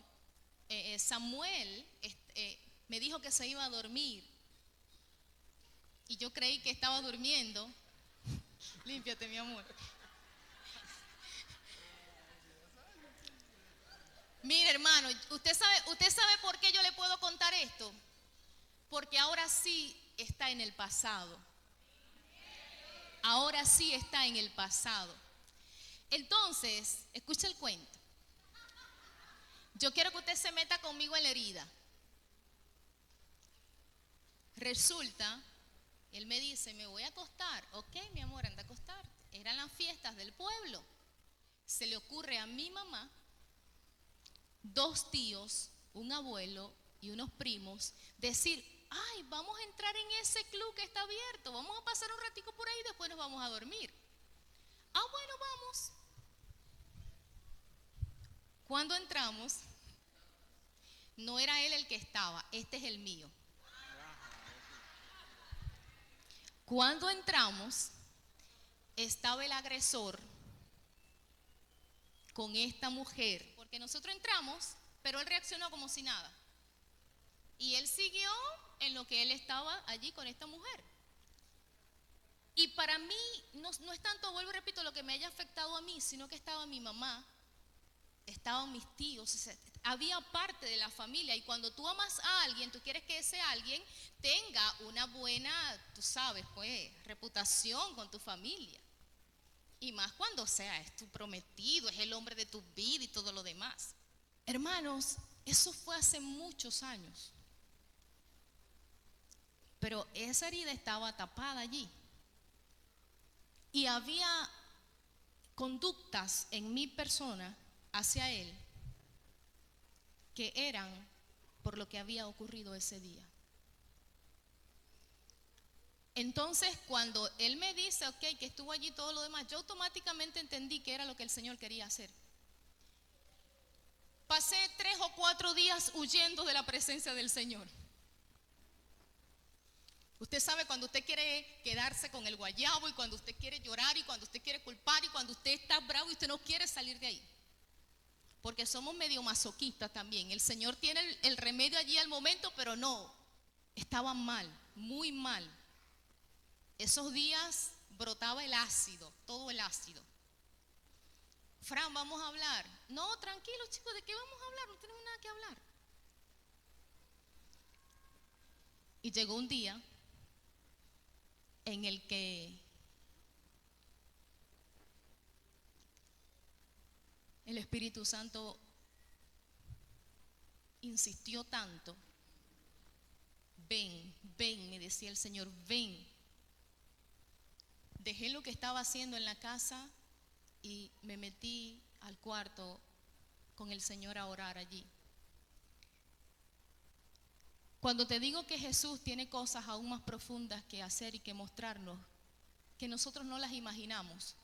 Samuel me dijo que se iba a dormir. Y yo creí que estaba durmiendo. Límpiate, mi amor. Mire, hermano, usted sabe por qué yo le puedo contar esto. Porque ahora sí está en el pasado. Ahora sí está en el pasado. Entonces, escucha el cuento. Yo quiero que usted se meta conmigo en la herida. Resulta, él me dice, me voy a acostar. Ok, mi amor, anda a acostarte. Eran las fiestas del pueblo. Se le ocurre a mi mamá, 2 tíos, un abuelo y unos primos, decir, ay, vamos a entrar en ese club que está abierto, vamos a pasar un ratico por ahí y después nos vamos a dormir. Ah, bueno, vamos. Cuando entramos, no era él el que estaba, este es el mío. Cuando entramos, estaba el agresor con esta mujer, porque nosotros entramos, pero él reaccionó como si nada. Y él siguió en lo que él estaba allí con esta mujer. Y para mí, no es tanto, vuelvo y repito, lo que me haya afectado a mí, sino que estaba mi mamá, estaban mis tíos, o sea, había parte de la familia. Y cuando tú amas a alguien, tú quieres que ese alguien tenga una buena, tú sabes, pues, reputación con tu familia. Y más cuando sea, es tu prometido, es el hombre de tu vida y todo lo demás. Hermanos, eso fue hace muchos años. Pero esa herida estaba tapada allí. Y había conductas en mi persona hacia él que eran por lo que había ocurrido ese día. Entonces, cuando él me dice, ok, que estuvo allí todo lo demás, yo automáticamente entendí que era lo que el Señor quería hacer. Pasé 3 o 4 días huyendo de la presencia del Señor. Usted sabe cuando usted quiere quedarse con el guayabo y cuando usted quiere llorar y cuando usted quiere culpar y cuando usted está bravo y usted no quiere salir de ahí. Porque somos medio masoquistas también. El Señor tiene el remedio allí al momento, pero no. Estaba mal, muy mal. Esos días brotaba el ácido, todo el ácido. Fran, vamos a hablar. No, tranquilos chicos, ¿de qué vamos a hablar? No tenemos nada que hablar. Y llegó un día en el que el Espíritu Santo insistió tanto. Ven, ven, me decía el Señor, ven. Dejé lo que estaba haciendo en la casa y me metí al cuarto con el Señor a orar allí. Cuando te digo que Jesús tiene cosas aún más profundas que hacer y que mostrarnos, que nosotros no las imaginamos.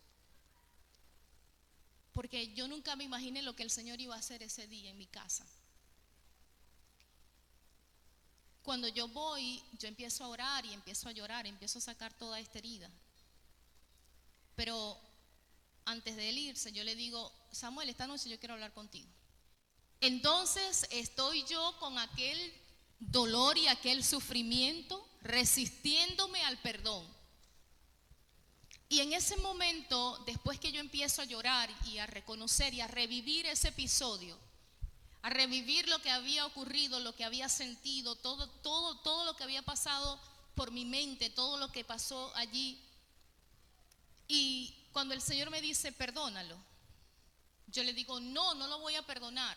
Porque yo nunca me imaginé lo que el Señor iba a hacer ese día en mi casa. Cuando yo voy, yo empiezo a orar y empiezo a llorar, empiezo a sacar toda esta herida. Pero antes de él irse, yo le digo: Samuel, esta noche yo quiero hablar contigo. Entonces estoy yo con aquel dolor y aquel sufrimiento, resistiéndome al perdón. Y en ese momento, después que yo empiezo a llorar y a reconocer y a revivir ese episodio, a revivir lo que había ocurrido, lo que había sentido, todo lo que había pasado por mi mente, todo lo que pasó allí. Y cuando el Señor me dice: perdónalo, yo le digo: no lo voy a perdonar.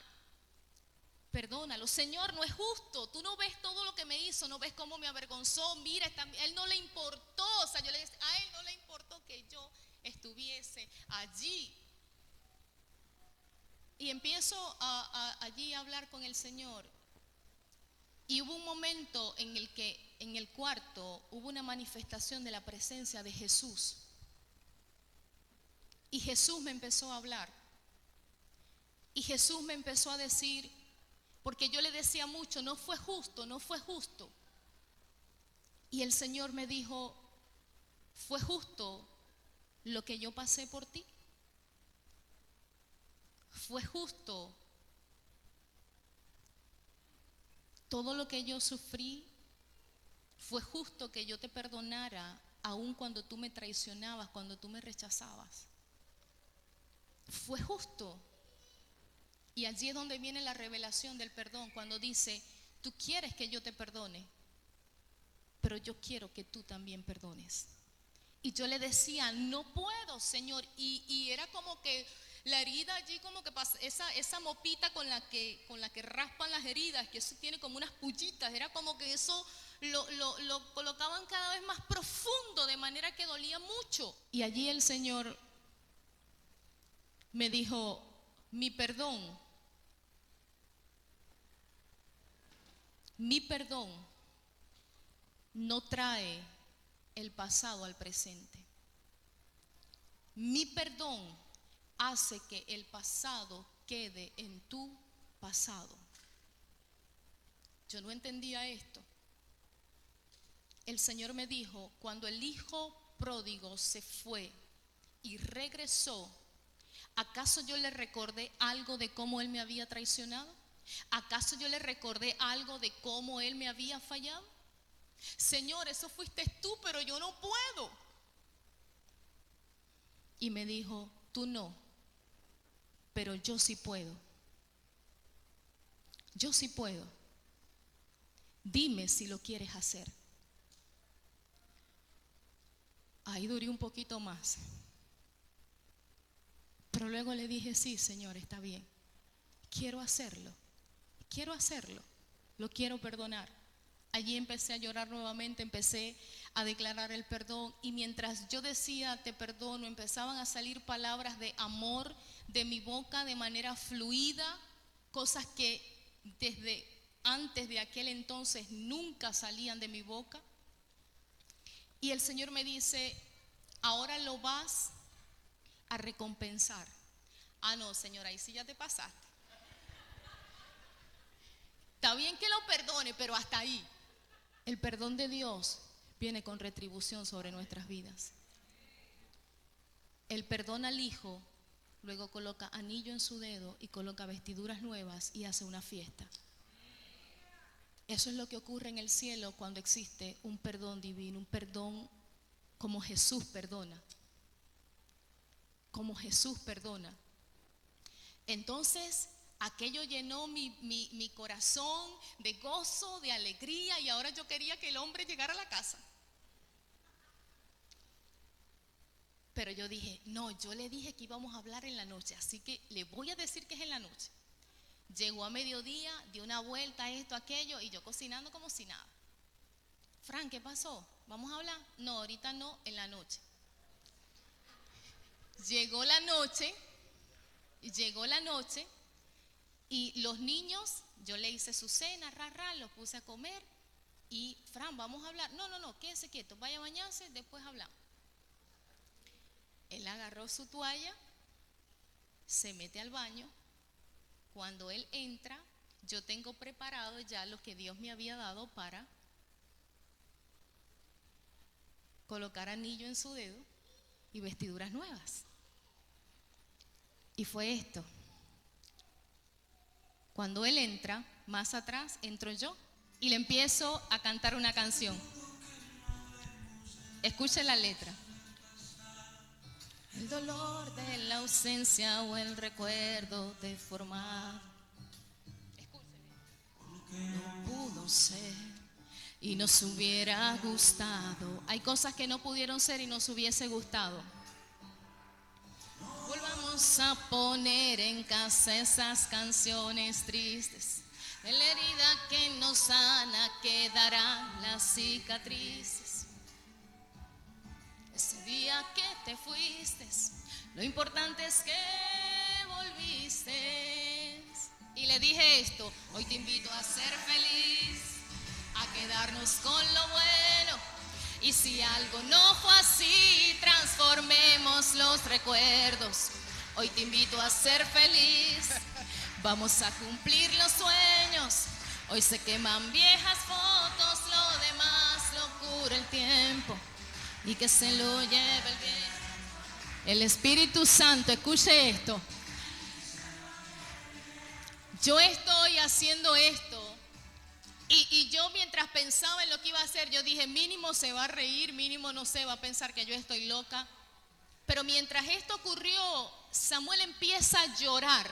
Perdónalo, Señor, no es justo. Tú no ves todo lo que me hizo, no ves cómo me avergonzó. Mira, él no le importó. O sea, yo le decía, a él no le importó que yo estuviese allí. Y empiezo allí a hablar con el Señor. Y hubo un momento en el que en el cuarto hubo una manifestación de la presencia de Jesús. Y Jesús me empezó a hablar. Y Jesús me empezó a decir, porque yo le decía mucho: no fue justo, no fue justo. Y el Señor me dijo: ¿fue justo lo que yo pasé por ti? ¿Fue justo todo lo que yo sufrí? ¿Fue justo que yo te perdonara aun cuando tú me traicionabas, cuando tú me rechazabas? ¿Fue justo? Y allí es donde viene la revelación del perdón, cuando dice: tú quieres que yo te perdone, pero yo quiero que tú también perdones. Y yo le decía: no puedo, Señor. Y era como que la herida allí, como que pasa, esa mopita con la que raspan las heridas, que eso tiene como unas pullitas, era como que eso lo colocaban cada vez más profundo, de manera que dolía mucho. Y allí el Señor me dijo: mi perdón no trae el pasado al presente. Mi perdón hace que el pasado quede en tu pasado. Yo no entendía esto. El Señor me dijo: cuando el hijo pródigo se fue y regresó, ¿acaso yo le recordé algo de cómo él me había traicionado? ¿Acaso yo le recordé algo de cómo él me había fallado? Señor, eso fuiste tú, pero yo no puedo. Y me dijo: tú no, pero yo sí puedo. Yo sí puedo. Dime si lo quieres hacer. Ahí duré un poquito más. Pero luego le dije: sí, Señor, está bien. Quiero hacerlo. Lo quiero perdonar. Allí empecé a llorar nuevamente, empecé a declarar el perdón. Y mientras yo decía: te perdono, empezaban a salir palabras de amor de mi boca de manera fluida, cosas que desde antes de aquel entonces nunca salían de mi boca. Y el Señor me dice: ahora lo vas a recompensar. Ah, no, Señor, ahí sí ya te pasaste. Está bien que lo perdone, pero hasta ahí. El perdón de Dios viene con retribución sobre nuestras vidas. Él perdona al hijo, luego coloca anillo en su dedo y coloca vestiduras nuevas y hace una fiesta. Eso es lo que ocurre en el cielo cuando existe un perdón divino, un perdón como Jesús perdona. Como Jesús perdona. Entonces, aquello llenó mi corazón de gozo, de alegría, y ahora yo quería que el hombre llegara a la casa. Pero yo dije: no, yo le dije que íbamos a hablar en la noche, así que le voy a decir que es en la noche. Llegó a mediodía, dio una vuelta, esto, aquello, y yo cocinando como si nada. Fran, ¿qué pasó? ¿Vamos a hablar? No, ahorita no, en la noche. Llegó la noche y los niños, yo le hice su cena, los puse a comer. Y Fran, vamos a hablar. No, quédese quieto, vaya a bañarse, después hablamos. Él agarró su toalla, se mete al baño. Cuando él entra, yo tengo preparado ya lo que Dios me había dado para colocar anillo en su dedo y vestiduras nuevas. Y fue esto. Cuando él entra, más atrás entro yo y le empiezo a cantar una canción. Escuche la letra. El dolor de la ausencia o el recuerdo deformado. Escúcheme. No pudo ser y nos hubiera gustado. Hay cosas que no pudieron ser y nos hubiese gustado. Volvamos a poner en casa esas canciones tristes. De la herida que nos sana quedarán las cicatrices. Ese día que te fuiste, lo importante es que volviste. Y le dije esto: hoy te invito a ser feliz, a quedarnos con lo bueno. Y si algo no fue así, transformemos los recuerdos. Hoy te invito a ser feliz, vamos a cumplir los sueños. Hoy se queman viejas fotos, lo demás lo cura el tiempo. Y que se lo lleve el viento. El Espíritu Santo, escuche esto. Yo estoy haciendo esto. Y yo mientras pensaba en lo que iba a hacer, yo dije, mínimo se va a reír, mínimo no se va a pensar que yo estoy loca. Pero mientras esto ocurrió, Samuel empieza a llorar.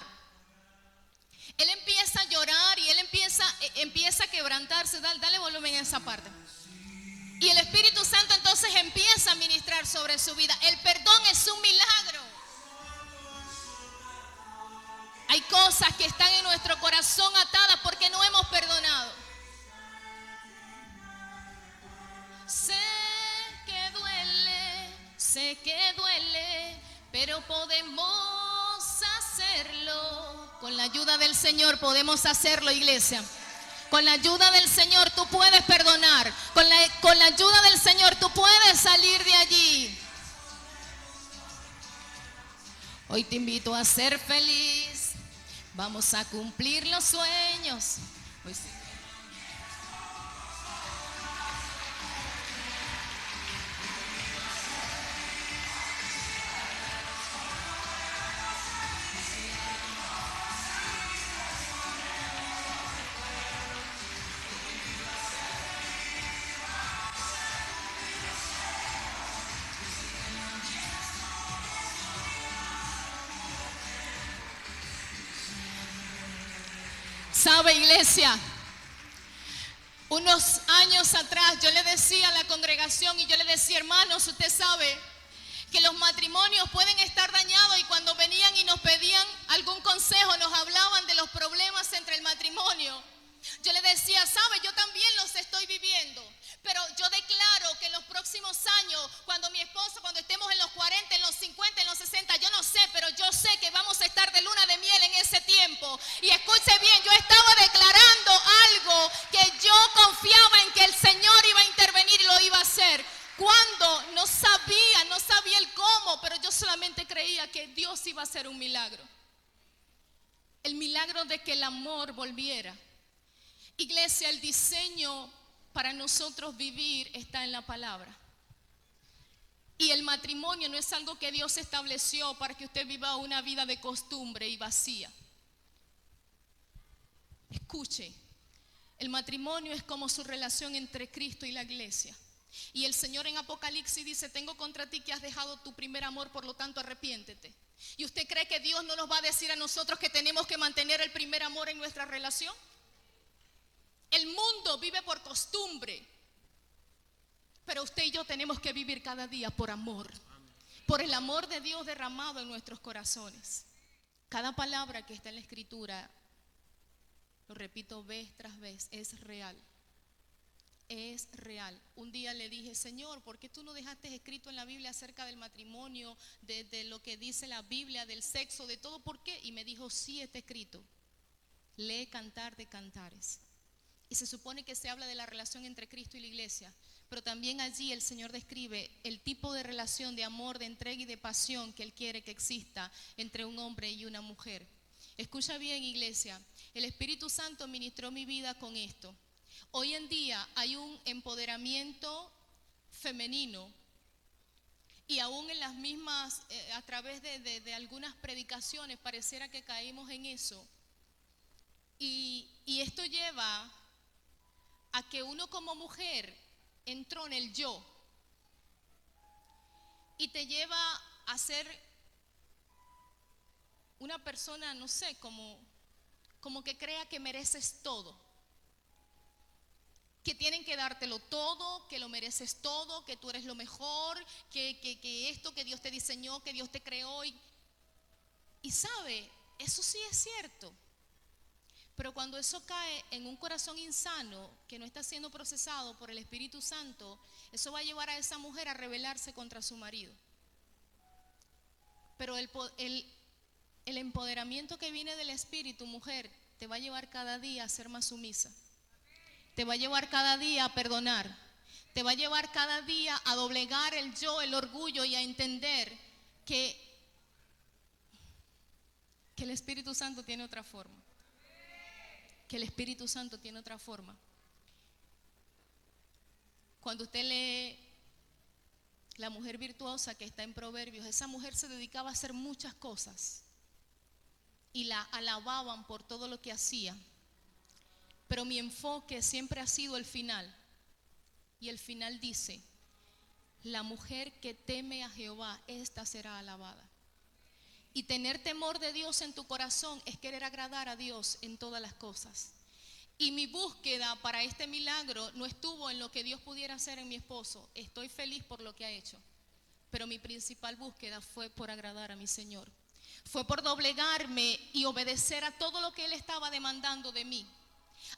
Él empieza a llorar y él empieza a quebrantarse. Dale volumen a esa parte. Y el Espíritu Santo entonces empieza a ministrar sobre su vida. El perdón es un milagro. Hay cosas que están en nuestro corazón atadas porque no hemos perdonado. Sé que duele, pero podemos hacerlo. Con la ayuda del Señor podemos hacerlo, iglesia. Con la ayuda del Señor tú puedes perdonar. Con la ayuda del Señor tú puedes salir de allí. Hoy te invito a ser feliz. Vamos a cumplir los sueños. Hoy sí. ¿Sabe, iglesia? Unos años atrás yo le decía a la congregación y yo le decía, hermanos, usted sabe que los matrimonios pueden estar dañados, y cuando venían y nos pedían algún consejo, nos hablaban de los problemas entre el matrimonio. Yo le decía, sabe, yo también los estoy viviendo, pero yo declaro que en los próximos años, cuando mi esposo, cuando estemos en los 40, en los 50, en los 60, yo no sé, pero yo sé que vamos a estar de luna de miel en ese tiempo. Y escuche bien, yo estaba declarando algo que yo confiaba en que el Señor iba a intervenir y lo iba a hacer. Cuando no sabía el cómo, pero yo solamente creía que Dios iba a hacer un milagro. El milagro de que el amor volviera. Iglesia, el diseño para nosotros vivir está en la palabra. Y el matrimonio no es algo que Dios estableció para que usted viva una vida de costumbre y vacía. Escuche, el matrimonio es como su relación entre Cristo y la iglesia. Y el Señor en Apocalipsis dice, tengo contra ti que has dejado tu primer amor, por lo tanto arrepiéntete. ¿Y usted cree que Dios no nos va a decir a nosotros que tenemos que mantener el primer amor en nuestra relación? El mundo vive por costumbre, pero usted y yo tenemos que vivir cada día por amor, por el amor de Dios derramado en nuestros corazones. Cada palabra que está en la Escritura, lo repito vez tras vez, es real. Es real. Un día le dije, Señor, ¿por qué tú no dejaste escrito en la Biblia acerca del matrimonio, de lo que dice la Biblia, del sexo, de todo? ¿Por qué? Y me dijo, sí está escrito. Lee Cantar de Cantares. y se supone que se habla de la relación entre Cristo y la iglesia, pero también allí el Señor describe el tipo de relación de amor, de entrega y de pasión que Él quiere que exista entre un hombre y una mujer. Escucha bien, iglesia, el Espíritu Santo ministró mi vida con esto. Hoy en día hay un empoderamiento femenino y aún en las mismas, a través de algunas predicaciones pareciera que caímos en eso. Y esto lleva a que uno como mujer entró en el yo y te lleva a ser una persona, no sé, como que crea que mereces todo, que tienen que dártelo todo, que lo mereces todo, que tú eres lo mejor, que esto, que Dios te diseñó, que Dios te creó. Y sabe, eso sí es cierto. Pero cuando eso cae en un corazón insano que no está siendo procesado por el Espíritu Santo, eso va a llevar a esa mujer a rebelarse contra su marido. Pero el empoderamiento que viene del Espíritu, mujer, te va a llevar cada día a ser más sumisa. Te va a llevar cada día a perdonar. Te va a llevar cada día a doblegar el yo, el orgullo y a entender que el Espíritu Santo tiene otra forma. Que el Espíritu Santo tiene otra forma. Cuando usted lee la mujer virtuosa que está en Proverbios, esa mujer se dedicaba a hacer muchas cosas y la alababan por todo lo que hacía. Pero mi enfoque siempre ha sido el final. Y el final dice: la mujer que teme a Jehová, esta será alabada. Y tener temor de Dios en tu corazón es querer agradar a Dios en todas las cosas. Y mi búsqueda para este milagro no estuvo en lo que Dios pudiera hacer en mi esposo. Estoy feliz por lo que ha hecho, pero mi principal búsqueda fue por agradar a mi Señor. Fue por doblegarme y obedecer a todo lo que Él estaba demandando de mí,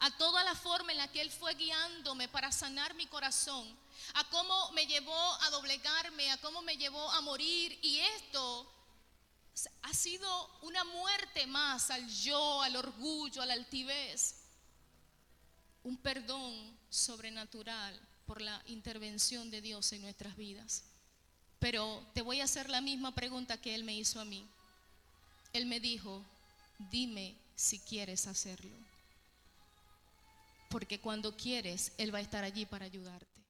a toda la forma en la que Él fue guiándome para sanar mi corazón, a cómo me llevó a doblegarme, a cómo me llevó a morir. Y esto ha sido una muerte más al yo, al orgullo, a la altivez. Un perdón sobrenatural por la intervención de Dios en nuestras vidas. Pero te voy a hacer la misma pregunta que Él me hizo a mí. Él me dijo: dime si quieres hacerlo. Porque cuando quieres, Él va a estar allí para ayudarte.